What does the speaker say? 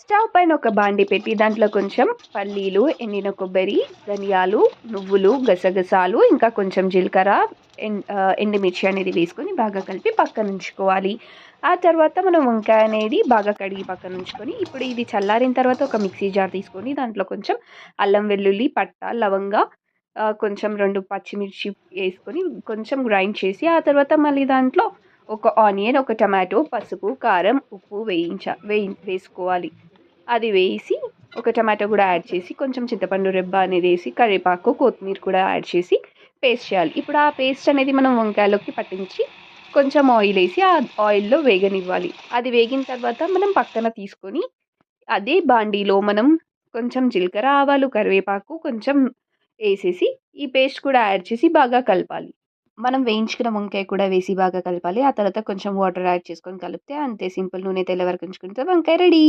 Stove పైన ఒక బాండి పెట్టి దాంట్లో కొంచెం పల్లీలు, ఎండిన కొబ్బరి, ధనియాలు, నువ్వులు, గసగసాలు, ఇంకా కొంచెం జీలకర్ర, ఎండుమిర్చి అనేది వేసుకొని బాగా కలిపి పక్కన ఉంచుకోవాలి. ఆ తర్వాత మనం వంకాయ అనేది బాగా కడిగి పక్కన ఉంచుకొని, ఇప్పుడు ఇది చల్లారిన తర్వాత ఒక మిక్సీ జార్ తీసుకొని దాంట్లో కొంచెం అల్లం వెల్లుల్లి, పట్ట, లవంగా, కొంచెం 2 పచ్చిమిర్చి వేసుకొని కొంచెం గ్రైండ్ చేసి, ఆ తర్వాత మళ్ళీ దాంట్లో ఒక ఆనియన్, ఒక టమాటో, పసుపు, కారం, ఉప్పు వేసుకోవాలి. అది వేసి ఒక టమాటో కూడా యాడ్ చేసి కొంచెం చింతపండు రెబ్బ అనేది వేసి కరివేపాకు, కొత్తిమీర కూడా యాడ్ చేసి పేస్ట్ చేయాలి. ఇప్పుడు ఆ పేస్ట్ అనేది మనం వంకాయలోకి పట్టించి కొంచెం ఆయిల్ వేసి ఆ ఆయిల్లో వేగనివ్వాలి. అది వేగిన తర్వాత మనం పక్కన తీసుకొని అదే బాండీలో మనం కొంచెం జీలకర్ర, ఆవాలు, కరివేపాకు కొంచెం వేసేసి ఈ పేస్ట్ కూడా యాడ్ చేసి బాగా కలపాలి. మనం వేయించుకున్న వంకాయ కూడా వేసి బాగా కలపాలి. ఆ తర్వాత కొంచెం వాటర్ యాడ్ చేసుకొని కలిపితే అంతే, సింపుల్. నూనె తెల్లే వరకు ఉంచుకుంటే వంకాయ రెడీ.